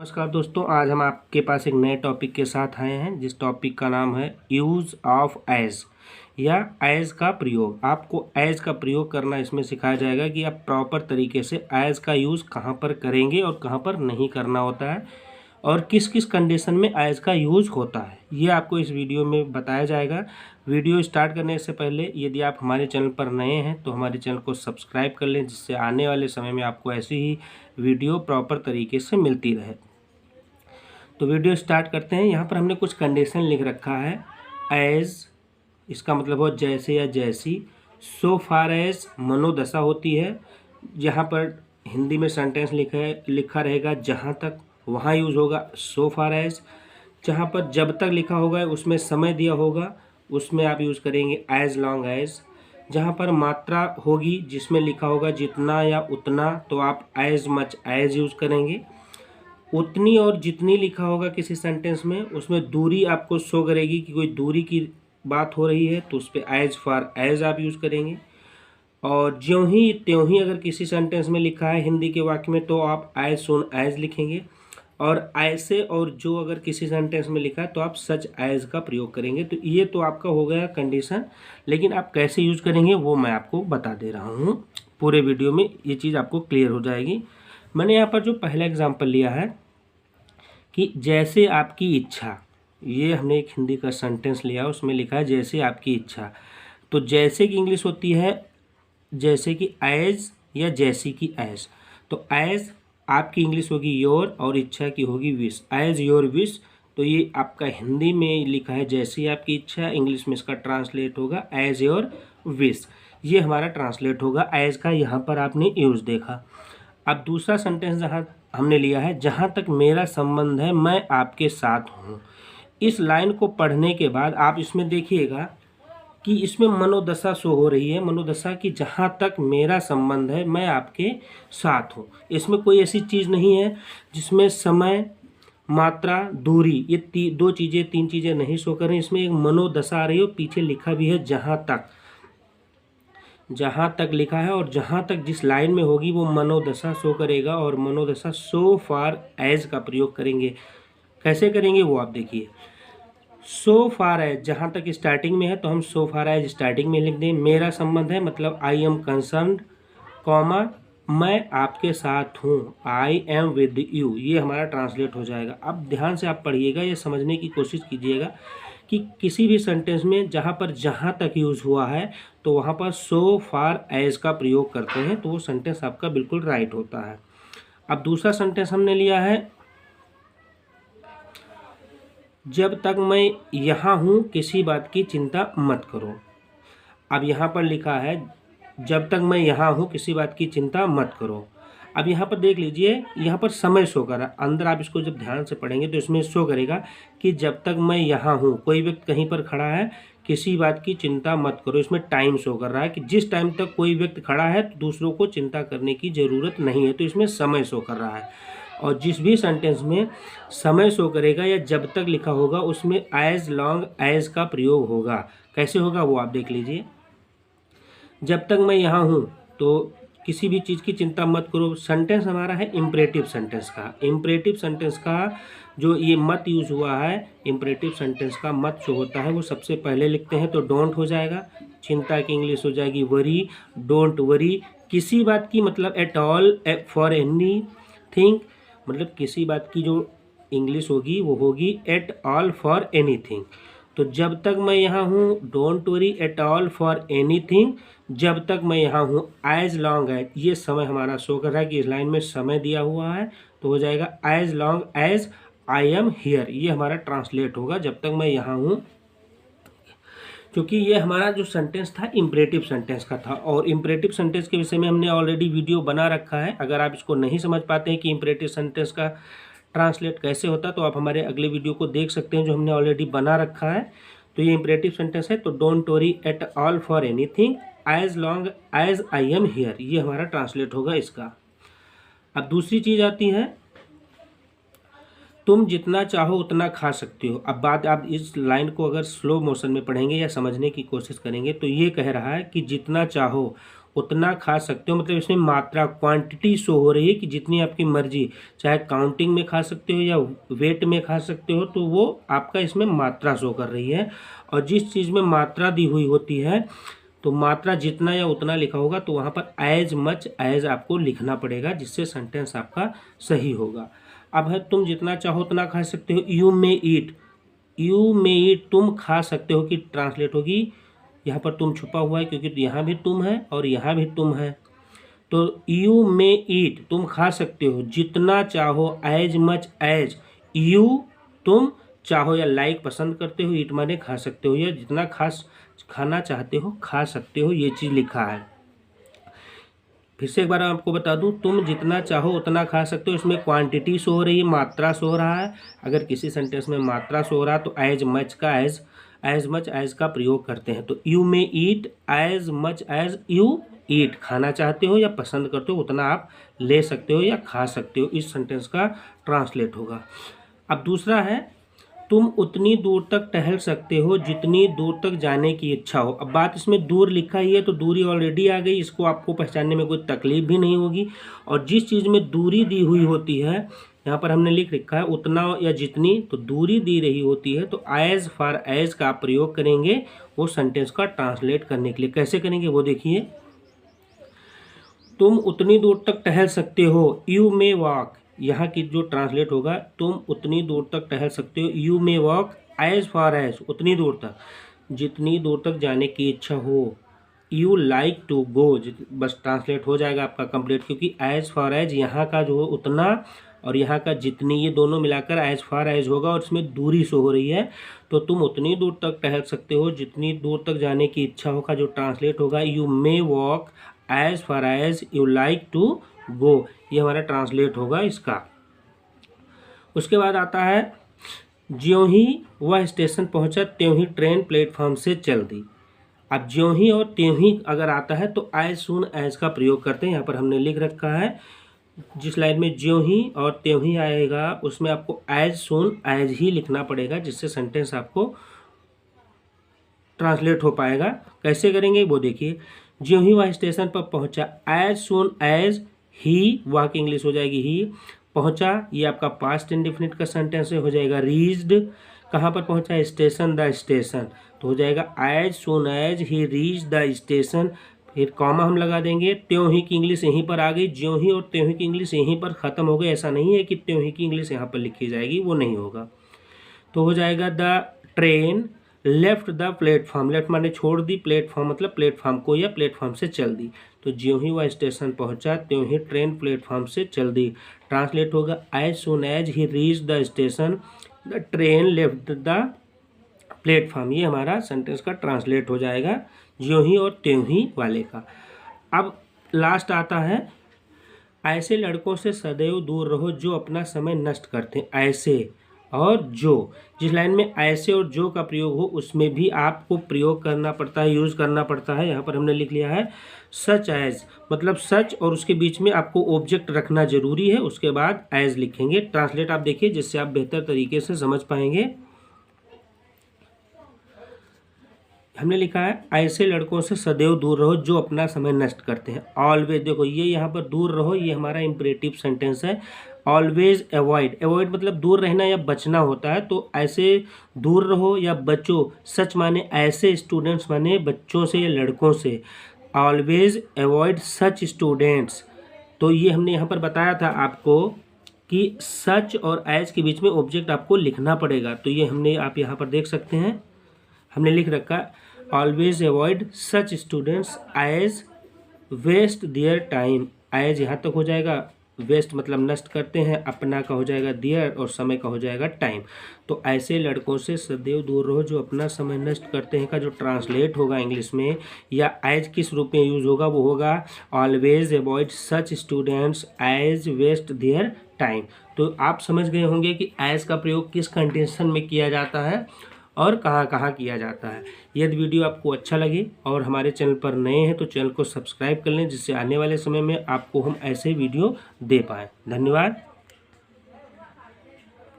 नमस्कार दोस्तों, आज हम आपके पास एक नए टॉपिक के साथ आए हैं जिस टॉपिक का नाम है यूज़ ऑफ एज या एज का प्रयोग। आपको एज का प्रयोग करना इसमें सिखाया जाएगा कि आप प्रॉपर तरीके से एज का यूज़ कहाँ पर करेंगे और कहाँ पर नहीं करना होता है और किस किस कंडीशन में एज का यूज़ होता है, ये आपको इस वीडियो में बताया जाएगा। वीडियो स्टार्ट करने से पहले यदि आप हमारे चैनल पर नए हैं तो हमारे चैनल को सब्सक्राइब कर लें, जिससे आने वाले समय में आपको ऐसी ही वीडियो प्रॉपर तरीके से मिलती रहे। तो वीडियो स्टार्ट करते हैं। यहाँ पर हमने कुछ कंडीशन लिख रखा है। एज, इसका मतलब हो जैसे या जैसी। सो फार एज मनोदशा होती है। जहाँ पर हिंदी में सेंटेंस लिखा रहेगा जहाँ तक, वहाँ यूज़ होगा सो फार एज। जहाँ पर जब तक लिखा होगा उसमें समय दिया होगा, उसमें आप यूज़ करेंगे एज लॉन्ग एज। जहाँ पर मात्रा होगी जिसमें लिखा होगा जितना या उतना, तो आप एज मच एज यूज़ करेंगे। उतनी और जितनी लिखा होगा किसी सेंटेंस में, उसमें दूरी आपको शो करेगी कि कोई दूरी की बात हो रही है, तो उस पर एज फार एज आप यूज़ करेंगे। और ज्यों ही त्यों ही अगर किसी सेंटेंस में लिखा है हिंदी के वाक्य में, तो आप एज सुन एज लिखेंगे। और ऐसे और जो अगर किसी सेंटेंस में लिखा है तो आप सच एज का प्रयोग करेंगे। तो ये तो आपका हो गया कंडीशन, लेकिन आप कैसे यूज़ करेंगे वो मैं आपको बता दे रहा हूँ। पूरे वीडियो में ये चीज़ आपको क्लियर हो जाएगी। मैंने यहाँ पर जो पहला एग्जाम्पल लिया है कि जैसे आपकी इच्छा, ये हमने एक हिंदी का सेंटेंस लिया, उसमें लिखा है जैसे आपकी इच्छा। तो जैसे की इंग्लिश होती है जैसे कि एज या जैसी की एज। तो एज आपकी इंग्लिश होगी योर और इच्छा की होगी विश, एज योर विश। तो ये आपका हिंदी में लिखा है जैसी आपकी इच्छा, इंग्लिश में इसका ट्रांसलेट होगा एज योर विश। ये हमारा ट्रांसलेट होगा एज का, यहाँ पर आपने यूज़ देखा। अब दूसरा सेंटेंस जहाँ हमने लिया है, जहाँ तक मेरा संबंध है मैं आपके साथ हूँ। इस लाइन को पढ़ने के बाद आप इसमें देखिएगा कि इसमें मनोदशा शो हो रही है, मनोदशा की जहाँ तक मेरा संबंध है मैं आपके साथ हूँ। इसमें कोई ऐसी चीज़ नहीं है जिसमें समय, मात्रा, दूरी, ये दो चीज़ें तीन चीज़ें नहीं शो कर रही। इसमें एक मनोदशा आ रही है, पीछे लिखा भी है जहाँ तक, जहाँ तक लिखा है और जहाँ तक जिस लाइन में होगी वो मनोदशा शो करेगा। और मनोदशा सो फार एज का प्रयोग करेंगे। कैसे करेंगे वो आप देखिए। सो फार एज जहाँ तक स्टार्टिंग में है तो हम सो फार एज स्टार्टिंग में लिख दें। मेरा संबंध है मतलब आई एम कंसर्न्ड, कॉमा मैं आपके साथ हूँ, आई एम विद यू। ये हमारा ट्रांसलेट हो जाएगा। अब ध्यान से आप पढ़िएगा, ये समझने की कोशिश कीजिएगा कि किसी भी सेंटेंस में जहाँ पर जहाँ तक यूज़ हुआ है तो वहाँ पर सो फार एज का प्रयोग करते हैं, तो वो सेंटेंस आपका बिल्कुल राइट होता है। अब दूसरा सेंटेंस हमने लिया है, जब तक मैं यहाँ हूँ किसी बात की चिंता मत करो। अब यहाँ पर लिखा है जब तक मैं यहाँ हूँ किसी बात की चिंता मत करो। अब यहाँ पर देख लीजिए, यहाँ पर समय शो कर रहा है। अंदर आप इसको जब ध्यान से पढ़ेंगे तो इसमें शो करेगा कि जब तक मैं यहाँ हूँ, कोई व्यक्ति कहीं पर खड़ा है, किसी बात की चिंता मत करो। इसमें टाइम शो कर रहा है कि जिस टाइम तक कोई व्यक्ति खड़ा है तो दूसरों को चिंता करने की ज़रूरत नहीं है, तो इसमें समय शो कर रहा है। और जिस भी सेंटेंस में समय शो करेगा या जब तक लिखा होगा उसमें एज लॉन्ग एज का प्रयोग होगा। कैसे होगा वो आप देख लीजिए। जब तक मैं यहाँ हूँ तो किसी भी चीज़ की चिंता मत करो। सेंटेंस हमारा है इम्परेटिव सेंटेंस का। इम्परेटिव सेंटेंस का जो ये मत यूज़ हुआ है, इम्परेटिव सेंटेंस का मत जो होता है वो सबसे पहले लिखते हैं तो डोंट हो जाएगा। चिंता की इंग्लिश हो जाएगी वरी, डोंट वरी। किसी बात की मतलब eight all, for any thing, मतलब किसी बात की जो इंग्लिश होगी वो होगी एट ऑल फॉर एनीथिंग। तो जब तक मैं यहाँ हूँ don't worry at all for anything, जब तक मैं यहाँ हूँ एज लॉन्ग एज, ये समय हमारा शो कर रहा है कि इस लाइन में समय दिया हुआ है, तो हो जाएगा as long as I am here. ये हमारा ट्रांसलेट होगा जब तक मैं यहाँ हूँ, क्योंकि ये हमारा जो सेंटेंस था इम्परेटिव सेंटेंस का था। और इम्परेटिव सेंटेंस के विषय में हमने ऑलरेडी वीडियो बना रखा है। अगर आप इसको नहीं समझ पाते हैं कि इम्परेटिव सेंटेंस का ट्रांसलेट कैसे होता तो आप हमारे अगले वीडियो को देख सकते हैं जो हमने ऑलरेडी बना रखा है। तो ये इम्परेटिव सेंटेंस है, तो don't worry at all for anything as long as I am here, ये हमारा ट्रांसलेट होगा इसका। अब दूसरी चीज़ आती है, तुम जितना चाहो उतना खा सकते हो। अब बात आप इस लाइन को अगर स्लो मोशन में पढ़ेंगे या समझने की कोशिश करेंगे तो ये कह रहा है कि जितना चाहो उतना खा सकते हो, मतलब इसमें मात्रा क्वांटिटी शो हो रही है कि जितनी आपकी मर्जी, चाहे काउंटिंग में खा सकते हो या वेट में खा सकते हो, तो वो आपका इसमें मात्रा शो कर रही है। और जिस चीज़ में मात्रा दी हुई होती है तो मात्रा जितना या उतना लिखा होगा तो वहाँ पर एज मच एज आपको लिखना पड़ेगा, जिससे सेंटेंस आपका सही होगा। अब है तुम जितना चाहो उतना खा सकते हो, you may eat, you may ईट तुम खा सकते हो की ट्रांसलेट होगी, यहाँ पर तुम छुपा हुआ है क्योंकि यहाँ भी तुम है और यहाँ भी तुम है, तो यू मे ईट तुम खा सकते हो जितना चाहो, एज मच एज यू तुम चाहो या लाइक पसंद करते हो, ईट माने खा सकते हो या जितना खाना चाहते हो खा सकते हो, ये चीज़ लिखा है। फिर से एक बार आपको बता दूं, तुम जितना चाहो उतना खा सकते हो, इसमें क्वांटिटी शो हो रही है, मात्रा शो हो रहा है। अगर किसी सेंटेंस में मात्रा शो हो रहा है तो एज मच का एज मच एज का प्रयोग करते हैं। तो you may eat as much as you eat, खाना चाहते हो या पसंद करते हो उतना आप ले सकते हो या खा सकते हो, इस सेंटेंस का ट्रांसलेट होगा। अब दूसरा है, तुम उतनी दूर तक टहल सकते हो जितनी दूर तक जाने की इच्छा हो। अब बात इसमें दूर लिखा ही है तो दूरी ऑलरेडी आ गई, इसको आपको पहचानने में कोई तकलीफ भी नहीं होगी। और जिस चीज़ में दूरी दी हुई होती है, यहाँ पर हमने लिख रखा है उतना या जितनी, तो दूरी दी रही होती है तो एज फार एज का आप प्रयोग करेंगे वो सेंटेंस का ट्रांसलेट करने के लिए। कैसे करेंगे वो देखिए, तुम उतनी दूर तक टहल सकते हो, यू मे वॉक, यहाँ की जो ट्रांसलेट होगा तुम उतनी दूर तक टहल सकते हो, you may walk as far as उतनी दूर तक, जितनी दूर तक जाने की इच्छा हो, यू लाइक टू गो, बस ट्रांसलेट हो जाएगा आपका कंप्लीट, क्योंकि एज फार एज यहाँ का जो उतना और यहाँ का जितनी, ये दोनों मिलाकर एज फार एज होगा और इसमें दूरी शो हो रही है। तो तुम उतनी दूर तक टहल सकते हो जितनी दूर तक जाने की इच्छा होगा, जो ट्रांसलेट होगा you may walk as far as you like to go, ये हमारा ट्रांसलेट होगा इसका। उसके बाद आता है, ज्यों ही वह स्टेशन पहुंचा त्यों ही ट्रेन प्लेटफॉर्म से चल दी। अब ज्यों ही और त्यों ही अगर आता है तो एज सून एज का प्रयोग करते हैं। यहाँ पर हमने लिख रखा है, जिस लाइन में ज्यों ही और त्यों ही आएगा उसमें आपको एज सून एज ही लिखना पड़ेगा, जिससे सेंटेंस आपको ट्रांसलेट हो पाएगा। कैसे करेंगे वो देखिए, ज्यों ही वह स्टेशन पर पहुंचा, एज सून एज ही, वह की इंग्लिश हो जाएगी ही, पहुंचा ये आपका पास्ट इंडेफिनिट का सेंटेंस हो जाएगा रीच्ड, कहाँ पर पहुंचा, स्टेशन, द स्टेशन, तो हो जाएगा as soon as he reach the station, फिर कॉमा हम लगा देंगे। त्यों ही की इंग्लिश यहीं पर आ गई, ज्यों ही और त्यों ही की इंग्लिश यहीं पर ख़त्म हो गई, ऐसा नहीं है कि त्यों ही की इंग्लिश यहाँ पर लिखी जाएगी, वो नहीं होगा। तो हो जाएगा the train left the platform, left माने छोड़ दी, प्लेटफॉर्म मतलब प्लेटफॉर्म को या प्लेटफॉर्म से चल दी, तो ज्यों ही वह स्टेशन पहुंचा त्यों ही ट्रेन प्लेटफॉर्म से चल दी। ट्रांसलेट होगा as soon as he reach the station the train left the platform, ये हमारा सेंटेंस का ट्रांसलेट हो जाएगा ज्यों ही और त्यों ही वाले का। अब लास्ट आता है, ऐसे लड़कों से सदैव दूर रहो जो अपना समय नष्ट करते हैं। ऐसे और जो, जिस लाइन में ऐसे और जो का प्रयोग हो उसमें भी आपको प्रयोग करना पड़ता है, यूज़ करना पड़ता है। यहाँ पर हमने लिख लिया है सच एज, मतलब सच और उसके बीच में आपको ऑब्जेक्ट रखना जरूरी है, उसके बाद एज लिखेंगे। ट्रांसलेट आप देखिए जिससे आप बेहतर तरीके से समझ पाएंगे। हमने लिखा है ऐसे लड़कों से सदैव दूर रहो जो अपना समय नष्ट करते हैं। ऑलवेज, देखो ये यहाँ पर दूर रहो, ये हमारा इम्परेटिव सेंटेंस है। ऑलवेज अवॉइड, अवॉइड मतलब दूर रहना या बचना होता है, तो ऐसे दूर रहो या बचो, सच माने ऐसे, स्टूडेंट्स माने बच्चों से या लड़कों से। ऑलवेज अवॉइड सच स्टूडेंट्स, तो ये हमने यहाँ पर बताया था आपको कि सच और एज के बीच में ऑब्जेक्ट आपको लिखना पड़ेगा, तो ये हमने, आप यहाँ पर देख सकते हैं हमने लिख रखा always avoid such students as waste their time. एज यहाँ तक हो जाएगा, वेस्ट मतलब नष्ट करते हैं, अपना का हो जाएगा देयर और समय का हो जाएगा टाइम। तो ऐसे लड़कों से सदैव दूर रहो जो अपना समय नष्ट करते हैं का जो ट्रांसलेट होगा इंग्लिश में या एज किस रूप में यूज़ होगा वो होगा always avoid such students as waste their time. तो आप समझ गए होंगे कि एज का प्रयोग किस कंडीशन में किया जाता है और कहाँ कहाँ किया जाता है। यदि वीडियो आपको अच्छा लगे और हमारे चैनल पर नए हैं तो चैनल को सब्सक्राइब कर लें, जिससे आने वाले समय में आपको हम ऐसे वीडियो दे पाएँ। धन्यवाद।